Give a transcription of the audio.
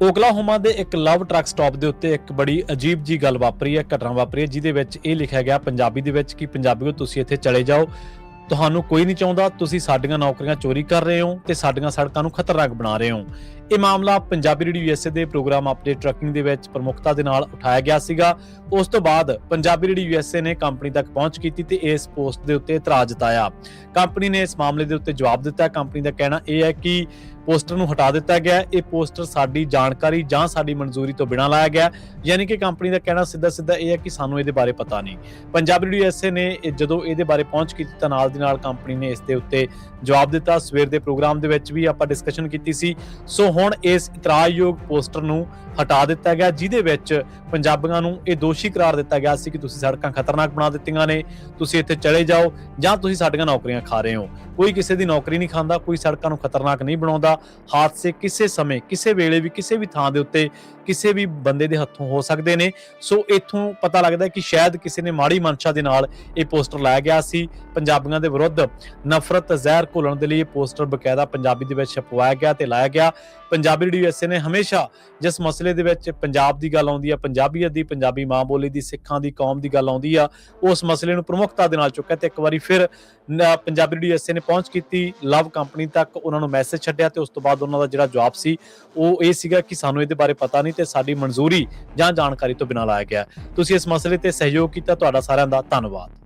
Oklahoma ਦੇ ਇੱਕ ਲਵ truck stop ਦੇ ਉੱਤੇ ਇੱਕ ਬੜੀ ਅਜੀਬ ਜੀ ਗੱਲ ਵਾਪਰੀ ਹੈ, ਘਟਨਾ ਵਾਪਰੀ ਹੈ, ਜਿਹਦੇ ਵਿੱਚ ਇਹ ਲਿਖਿਆ ਗਿਆ ਪੰਜਾਬੀ ਦੇ ਵਿੱਚ ਕਿ ਪੰਜਾਬੀਓ ਤੁਸੀਂ ਇੱਥੇ ਚਲੇ ਜਾਓ, ਤੁਹਾਨੂੰ ਕੋਈ ਨਹੀਂ ਚਾਹੁੰਦਾ, ਤੁਸੀਂ ਸਾਡੀਆਂ ਨੌਕਰੀਆਂ ਚੋਰੀ ਕਰ ਰਹੇ ਹੋ ਤੇ ਸਾਡੀਆਂ ਸੜਕਾਂ ਨੂੰ ਖਤਰਨਾਕ ਬਣਾ ਰਹੇ ਹੋ। ਇਹ ਮਾਮਲਾ ਪੰਜਾਬੀ ਰੇਡੀਓ ਯੂਐਸਏ ਦੇ ਪ੍ਰੋਗਰਾਮ ਅਪਡੇਟ ਟਰੱਕਿੰਗ ਦੇ ਵਿੱਚ ਪ੍ਰਮੁੱਖਤਾ ਦੇ ਨਾਲ ਉਠਾਇਆ ਗਿਆ ਸੀਗਾ। ਉਸ ਤੋਂ ਬਾਅਦ ਪੰਜਾਬੀ ਰੇਡੀਓ ਯੂਐਸਏ ਨੇ ਕੰਪਨੀ ਤੱਕ ਪਹੁੰਚ ਕੀਤੀ ਤੇ ਇਸ ਪੋਸਟ ਦੇ ਉੱਤੇ ਇਤਰਾਜ਼ ਜਤਾਇਆ। ਕੰਪਨੀ ਨੇ ਇਸ ਮਾਮਲੇ ਦੇ ਉੱਤੇ ਜਵਾਬ ਦਿੱਤਾ। ਕੰਪਨੀ ਦਾ ਕਹਿਣਾ ਇਹ ਹੈ ਕਿ ਪੋਸਟਰ ਨੂੰ ਹਟਾ ਦਿੱਤਾ ਗਿਆ। ਇਹ ਪੋਸਟਰ ਸਾਡੀ ਜਾਣਕਾਰੀ ਜਾਂ ਸਾਡੀ ਮਨਜ਼ੂਰੀ ਤੋਂ ਬਿਨਾਂ ਲਾਇਆ ਗਿਆ, ਯਾਨੀ ਕਿ ਕੰਪਨੀ ਦਾ ਕਹਿਣਾ ਸਿੱਧਾ ਇਹ ਹੈ ਕਿ ਸਾਨੂੰ ਇਹਦੇ ਬਾਰੇ ਪਤਾ ਨਹੀਂ। ਪੰਜਾਬੀ ਰੇਡੀਓ ਯੂਐਸਏ ਨੇ ਜਦੋਂ ਇਹਦੇ ਬਾਰੇ ਪਹੁੰਚ ਕੀਤੀ ਤਾਂ ਨਾਲ ਦੀ ਨਾਲ ਕੰਪਨੀ ਨੇ ਇਸ ਦੇ ਉੱਤੇ ਜਵਾਬ ਦਿੱਤਾ। ਸਵੇਰ ਦੇ ਪ੍ਰੋਗਰਾਮ ਦੇ ਵਿੱਚ ਵੀ ਆਪਾਂ ਡਿਸਕਸ਼ਨ ਕੀਤੀ ਸੀ। ਸੋ ਹੁਣ ਇਸ ਇਤਰਾਜ਼ਯੋਗ ਪੋਸਟਰ ਨੂੰ ਹਟਾ ਦਿੱਤਾ ਗਿਆ, ਜਿਹਦੇ ਵਿੱਚ ਪੰਜਾਬੀਆਂ ਨੂੰ ਇਹ ਦੋਸ਼ੀ ਕਰਾਰ ਦਿੱਤਾ ਗਿਆ ਸੀ ਕਿ ਤੁਸੀਂ ਸੜਕਾਂ ਖਤਰਨਾਕ ਬਣਾ ਦਿੱਤੀਆਂ ਨੇ, ਤੁਸੀਂ ਇੱਥੇ ਚਲੇ ਜਾਓ ਜਾਂ ਤੁਸੀਂ ਸਾਡੀਆਂ ਨੌਕਰੀਆਂ ਖਾ ਰਹੇ ਹੋ। ਕੋਈ ਕਿਸੇ ਦੀ ਨੌਕਰੀ ਨਹੀਂ ਖਾਂਦਾ, ਕੋਈ ਸੜਕਾਂ ਨੂੰ ਖਤਰਨਾਕ ਨਹੀਂ ਬਣਾਉਂਦਾ। ਹਾਦਸੇ ਕਿਸੇ ਸਮੇਂ ਕਿਸੇ ਵੇਲੇ ਵੀ ਕਿਸੇ ਵੀ ਥਾਂ ਦੇ ਉੱਤੇ ਕਿਸੇ ਵੀ ਬੰਦੇ ਦੇ ਹੱਥੋਂ ਹੋ ਸਕਦੇ ਨੇ। ਸੋ ਇੱਥੋਂ ਪਤਾ ਲੱਗਦਾ ਕਿ ਸ਼ਾਇਦ ਕਿਸੇ ਨੇ ਮਾੜੀ ਮਨਸ਼ਾ ਦੇ ਨਾਲ ਇਹ ਪੋਸਟਰ ਲਾਇਆ ਗਿਆ ਸੀ। ਪੰਜਾਬੀਆਂ ਦੇ ਵਿਰੁੱਧ ਨਫ਼ਰਤ ਜ਼ਹਿਰ ਘੋਲਣ ਦੇ ਲਈ ਇਹ ਪੋਸਟਰ ਬਕਾਇਦਾ ਪੰਜਾਬੀ ਦੇ ਵਿੱਚ ਛਪਵਾਇਆ ਗਿਆ ਤੇ ਲਾਇਆ ਗਿਆ। ਪੰਜਾਬੀ ਰੇਡੀਓ ਯੂਐਸਏ ਨੇ ਹਮੇਸ਼ਾ ਜਿਸ ਮਸਲੇ ਦੇ ਵਿੱਚ ਪੰਜਾਬ ਦੀ ਗੱਲ ਆਉਂਦੀ ਆ, ਪੰਜਾਬੀਅਤ ਦੀ, ਪੰਜਾਬੀ ਮਾਂ ਬੋਲੀ ਦੀ, ਸਿੱਖਾਂ ਦੀ, ਕੌਮ ਦੀ ਗੱਲ ਆਉਂਦੀ ਆ, ਉਸ ਮਸਲੇ ਨੂੰ ਪ੍ਰਮੁੱਖਤਾ ਦੇ ਨਾਲ ਚੁੱਕਿਆ ਤੇ ਇੱਕ ਵਾਰੀ ਫਿਰ ਪੰਜਾਬੀ ਰੇਡੀਓ ਯੂਐਸਏ ਨੇ ਪਹੁੰਚ ਕੀਤੀ ਲਵ ਕੰਪਨੀ ਤੱਕ, ਉਹਨਾਂ ਨੂੰ ਮੈਸੇਜ ਛੱਡਿਆ ਤੇ ਉਸ ਤੋਂ ਬਾਅਦ ਉਹਨਾਂ ਦਾ ਜਿਹੜਾ ਜਵਾਬ ਸੀ ਉਹ ਇਹ ਸੀਗਾ ਕਿ ਸਾਨੂੰ ਇਹਦੇ ਬਾਰੇ ਪਤਾ ਨਹੀਂ ਤੇ ਸਾਡੀ ਮਨਜ਼ੂਰੀ ਜਾਂ ਜਾਣਕਾਰੀ ਤੋਂ ਬਿਨਾਂ ਲਾਇਆ ਗਿਆ। ਤੁਸੀਂ ਇਸ ਮਸਲੇ ਤੇ ਸਹਿਯੋਗ ਕੀਤਾ, ਤੁਹਾਡਾ ਸਾਰਿਆਂ ਦਾ ਧੰਨਵਾਦ।